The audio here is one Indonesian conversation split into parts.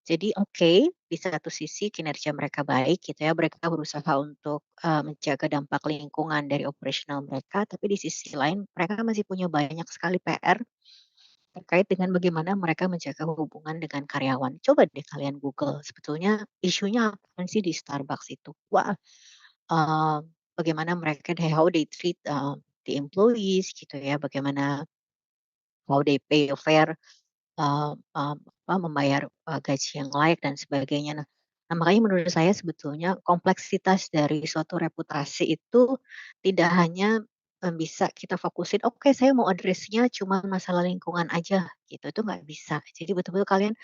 Jadi oke, di satu sisi kinerja mereka baik gitu ya, mereka berusaha untuk, menjaga dampak lingkungan dari operasional mereka, tapi di sisi lain mereka masih punya banyak sekali PR terkait dengan bagaimana mereka menjaga hubungan dengan karyawan. Coba deh kalian Google sebetulnya isunya apa sih di Starbucks itu. Wah, eee, bagaimana mereka how they treat, the employees gitu ya, bagaimana how they pay fair membayar, gaji yang layak dan sebagainya. Nah, makanya menurut saya sebetulnya kompleksitas dari suatu reputasi itu tidak hanya, bisa kita fokusin, "Oke, saya mau address-nya cuma masalah lingkungan aja," gitu, itu nggak bisa. Jadi betul-betul kalian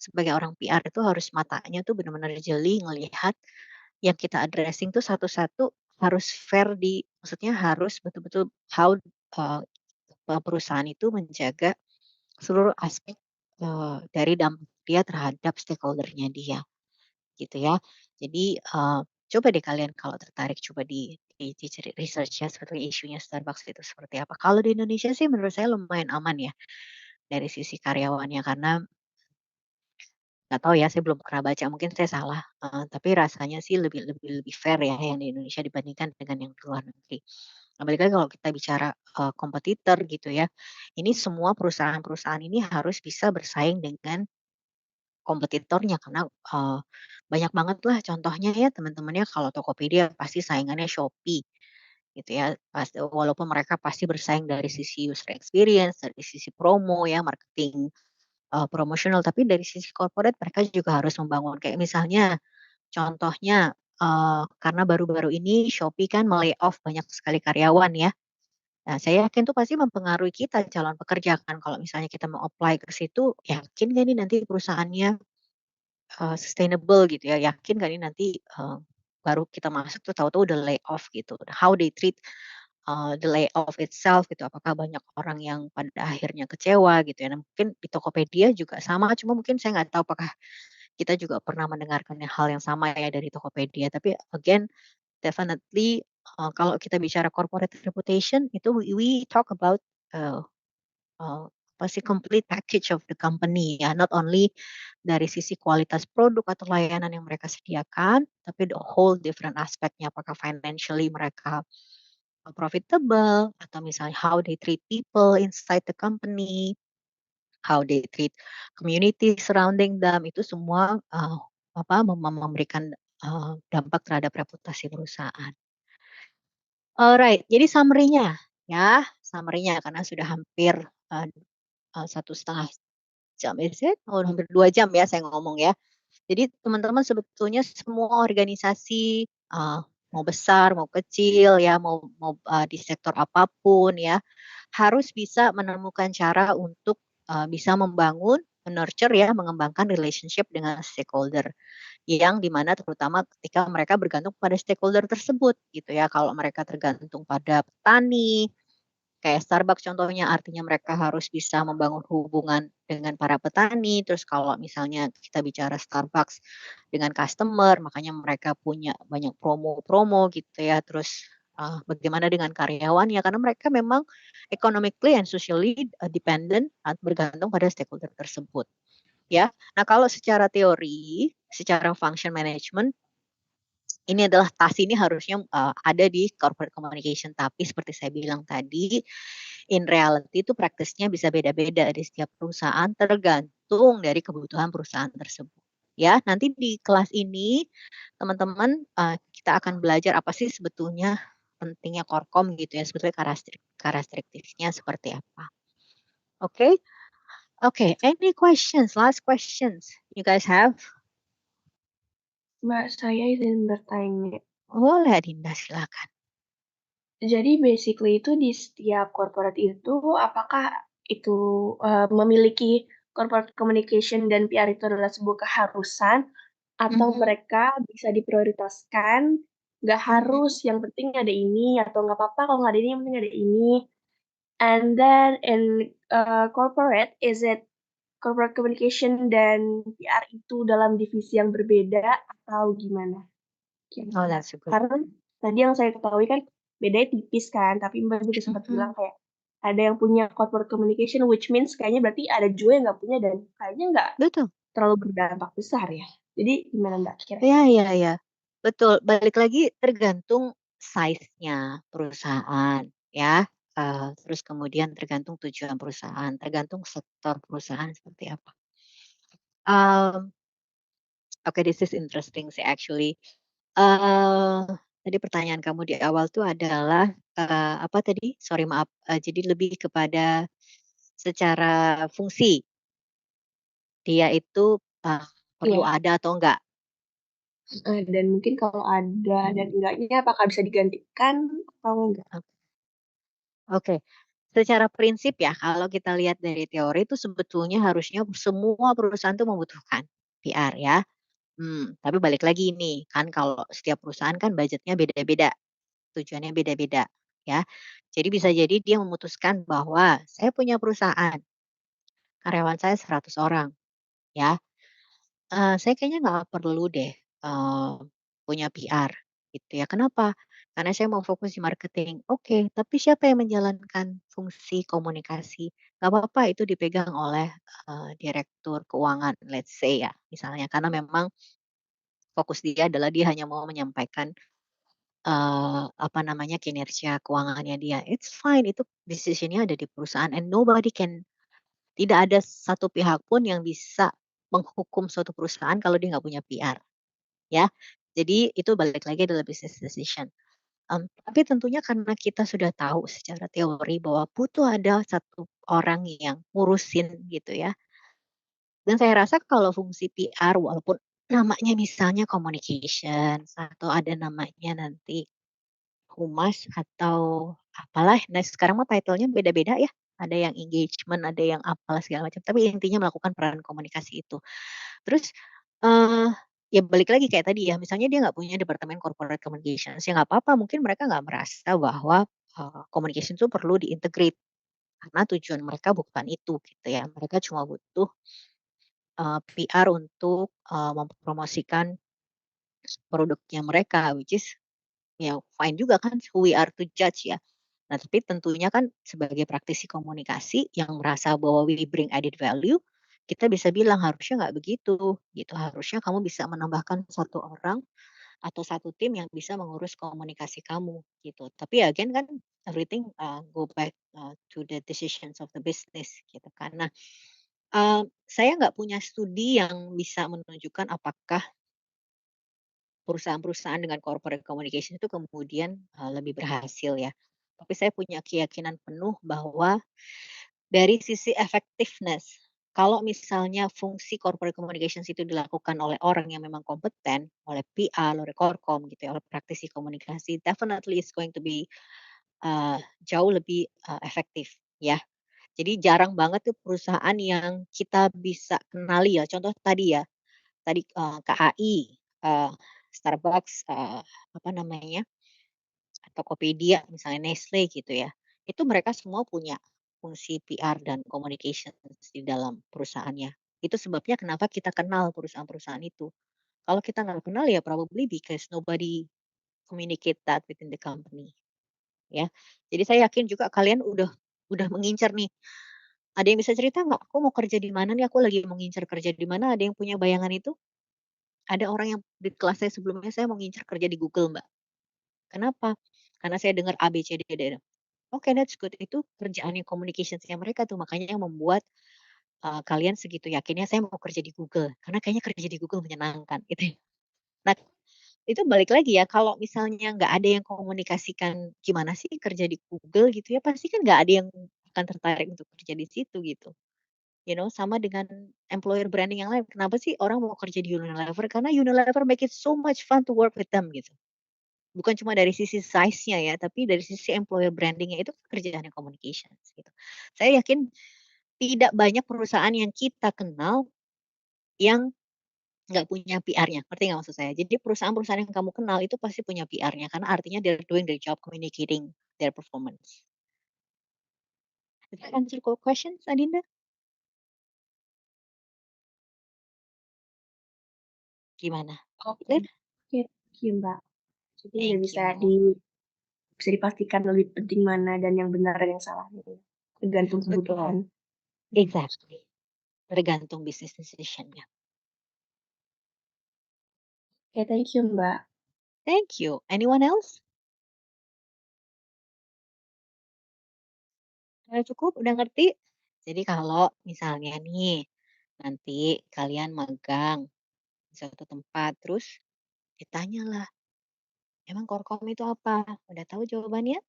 sebagai orang PR itu harus matanya tuh benar-benar jeli ngelihat yang kita addressing tuh satu-satu harus fair maksudnya harus betul-betul how, perusahaan itu menjaga seluruh aspek, dari dampak dia terhadap stakeholder-nya dia, gitu ya. Jadi, coba deh kalian kalau tertarik coba dicari research ya sebetulnya isunya Starbucks itu seperti apa. Kalau di Indonesia sih menurut saya lumayan aman ya, dari sisi karyawannya karena nggak tahu ya, saya belum pernah baca, mungkin saya salah, tapi rasanya sih lebih lebih lebih fair ya yang di Indonesia dibandingkan dengan yang di luar negeri. Apalagi kan kalau kita bicara, kompetitor gitu ya, ini semua perusahaan-perusahaan ini harus bisa bersaing dengan kompetitornya karena, banyak banget lah contohnya ya teman-temannya kalau Tokopedia pasti saingannya Shopee gitu ya, walaupun mereka pasti bersaing dari sisi user experience, dari sisi promo ya, marketing, promosional, tapi dari sisi corporate mereka juga harus membangun kayak misalnya contohnya, karena baru-baru ini Shopee kan me-layoff banyak sekali karyawan ya. Nah, saya yakin tuh pasti mempengaruhi kita calon pekerja kan kalau misalnya kita mau apply ke situ, yakin nggak nih nanti perusahaannya sustainable gitu ya, yakin nggak nih nanti, baru kita masuk tuh tahu-tahu udah layoff gitu. How they treat, the layoff itself gitu, apakah banyak orang yang pada akhirnya kecewa gitu ya. Nah, mungkin di Tokopedia juga sama, cuma mungkin saya nggak tahu apakah kita juga pernah mendengarkan hal yang sama ya dari Tokopedia. Tapi again, definitely, kalau kita bicara corporate reputation itu we talk about, eee eee, apa sih, complete package of the company ya, not only dari sisi kualitas produk atau layanan yang mereka sediakan, tapi the whole different aspeknya, apakah financially mereka, profitable atau misalnya how they treat people inside the company, how they treat community surrounding them, itu semua, memberikan, dampak terhadap reputasi perusahaan. Alright, jadi summary-nya ya, summary-nya karena sudah hampir, eee eee, 1,5 jam, is it? Oh, hampir 2 jam ya saya ngomong ya. Jadi teman-teman sebetulnya semua organisasi, mau besar mau kecil ya, mau mau, di sektor apapun ya, harus bisa menemukan cara untuk, bisa membangun, ya, mengembangkan relationship dengan stakeholder. Yang di mana terutama ketika mereka bergantung pada stakeholder tersebut gitu ya. Kalau mereka tergantung pada petani, kayak Starbucks contohnya, artinya mereka harus bisa membangun hubungan dengan para petani, terus kalau misalnya kita bicara Starbucks dengan customer, makanya mereka punya banyak promo-promo gitu ya, terus, bagaimana dengan karyawannya, karena mereka memang economically and socially, dependent, bergantung pada stakeholder tersebut, ya. Nah kalau secara teori, secara function management ini adalah tas ini harusnya, ada di corporate communication, tapi seperti saya bilang tadi, in reality itu praktisnya bisa beda-beda di setiap perusahaan, tergantung dari kebutuhan perusahaan tersebut, ya. Nanti di kelas ini, teman-teman, kita akan belajar apa sih sebetulnya pentingnya Korkom gitu ya, sebetulnya karakteristiknya seperti apa. Oke? Oke, any questions, last questions you guys have? Mbak, saya izin bertanya. Boleh Dinda, silakan. Jadi basically itu di setiap corporate itu apakah itu, memiliki corporate communication dan PR itu adalah sebuah keharusan atau Mhm mereka bisa diprioritaskan, nggak mhm. harus yang penting ada ini atau nggak apa-apa kalau nggak ada ini yang penting ada ini. And then in, corporate, is it corporate communication dan PR itu dalam divisi yang berbeda atau gimana? Oh, Kira-kira. that's a good. Karena tadi yang saya ketahui kan bedanya tipis kan, tapi Mbak juga sempat bilang Mhm. kayak ada yang punya corporate communication, which means kayaknya berarti ada juga yang nggak punya dan kayaknya nggak Betul. terlalu berdampak besar ya. Jadi gimana Mbak Iya kira-kira? iya iya, betul, balik lagi tergantung size-nya perusahaan ya, terus kemudian tergantung tujuan perusahaan, tergantung sektor perusahaan seperti apa. Mmm, oke, this is interesting sih actually. Eee, Tadi pertanyaan kamu di awal tuh adalah, apa tadi? Sorry maaf, jadi lebih kepada secara fungsi, dia itu, perlu Iya, ada atau enggak? dan mungkin kalau ada dan enggaknya apakah bisa digantikan atau enggak? Oke, secara prinsip ya kalau kita lihat dari teori itu sebetulnya harusnya semua perusahaan tuh membutuhkan PR ya, tapi balik lagi nih, kan kalau setiap perusahaan kan budgetnya beda-beda, tujuannya beda-beda ya. Jadi bisa jadi dia memutuskan bahwa saya punya perusahaan, karyawan saya 100 orang ya, saya kayaknya nggak perlu deh, punya PR gitu ya. Kenapa? Karena saya mau fokus di marketing. Oke, tapi siapa yang menjalankan fungsi komunikasi? Nggak apa-apa itu dipegang oleh, direktur keuangan, let's say ya, misalnya. Karena memang fokus dia adalah dia hanya mau menyampaikan, apa namanya, kinerja keuangannya dia. It's fine, itu decision-nya ada di perusahaan and nobody can tidak ada satu pihak pun yang bisa menghukum suatu perusahaan kalau dia nggak punya PR. Ya. Jadi itu balik lagi adalah business decision. Tapi tentunya karena kita sudah tahu secara teori bahwa butuh ada satu orang yang ngurusin gitu ya, dan saya rasa kalau fungsi PR walaupun namanya misalnya communications atau ada namanya nanti humas atau apalah, nah sekarang mah title-nya beda-beda ya, ada yang engagement, ada yang apalah segala macam, tapi intinya melakukan peran komunikasi itu. Terus, eee, ya balik lagi kayak tadi ya, misalnya dia nggak punya departemen corporate communications, ya nggak apa-apa, mungkin mereka nggak merasa bahwa, communication itu perlu di-integrate, karena tujuan mereka bukan itu gitu ya. Mereka cuma butuh, PR untuk, mempromosikan produknya mereka, which is ya fine juga kan, who we are to judge ya. Nah, tapi tentunya kan sebagai praktisi komunikasi yang merasa bahwa we bring added value, kita bisa bilang, "Harusnya nggak begitu," gitu. "Harusnya kamu bisa menambahkan satu orang atau satu tim yang bisa mengurus komunikasi kamu," gitu. Tapi ya again kan everything, go back, to the decisions of the business gitu kan. Nah, saya nggak punya studi yang bisa menunjukkan apakah perusahaan-perusahaan dengan corporate communication itu kemudian, lebih berhasil ya. Tapi saya punya keyakinan penuh bahwa dari sisi effectiveness, kalau misalnya fungsi corporate communications itu dilakukan oleh orang yang memang kompeten, oleh PR, oleh Korkom gitu ya, oleh praktisi komunikasi, definitely it's going to be, jauh lebih, efektif ya. Jadi jarang banget tuh perusahaan yang kita bisa kenali ya, contoh tadi ya, tadi, KAI, Starbucks, apa namanya, Tokopedia, misalnya Nestle gitu ya, itu mereka semua punya fungsi PR dan communications di dalam perusahaannya. Itu sebabnya kenapa kita kenal perusahaan-perusahaan itu. Kalau kita nggak kenal ya probably because nobody communicate that within the company, ya. Jadi saya yakin juga kalian udah mengincar nih, ada yang bisa cerita nggak, "Aku mau kerja di mana nih, aku lagi mengincar kerja di mana." Ada yang punya bayangan itu? Ada orang yang di kelas saya sebelumnya, "Saya mau ngincar kerja di Google, Mbak." Kenapa? Karena saya dengar A, B, C, D, E, Oke, that's good. Itu kerjaannya communications-nya mereka tuh, makanya yang membuat, kalian segitu yakinnya, "Saya mau kerja di Google, karena kayaknya kerja di Google menyenangkan," gitu ya. Nah, itu balik lagi ya, kalau misalnya nggak ada yang komunikasikan gimana sih kerja di Google gitu ya, pasti kan nggak ada yang akan tertarik untuk kerja di situ gitu. Sama dengan employer branding yang lain, kenapa sih orang mau kerja di Unilever, karena Unilever make it so much fun to work with them gitu. Bukan cuma dari sisi size-nya ya, tapi dari sisi employer branding-nya itu kerjaannya communications gitu. Saya yakin tidak banyak perusahaan yang kita kenal yang nggak punya PR-nya, ngerti nggak maksud saya? Jadi perusahaan-perusahaan yang kamu kenal itu pasti punya PR-nya, karena artinya they're doing their job communicating their performance. Does that answer your questions, Adinda? Gimana? Oke, Clear? oke, thank you Mbak. Jadi udah Thank bisa you. bisa dipastikan lebih penting mana dan yang benar dan yang salah gitu ya, tergantung Betul, kebutuhan. exactly. Tergantung business decision-nya. Oke, thank you, Mbak. Thank you. Anyone else? Udah cukup? Udah ngerti? Jadi kalau misalnya nih, nanti kalian magang di suatu tempat, terus ditanyalah, "Emang Korkom itu apa?" Udah tahu jawabannya?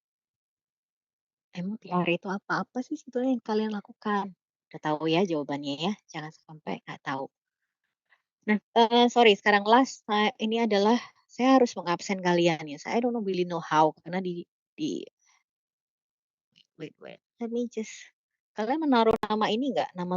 Emang PR itu apa? Apa sih sebetulnya yang kalian lakukan? Udah tahu ya jawabannya ya? Jangan sampai nggak tahu. Nah, sorry sekarang last, ini adalah saya harus mengabsen kalian ya. I don't know really know how karena di wait wait, let me just kalian menaruh nama ini nggak? Nama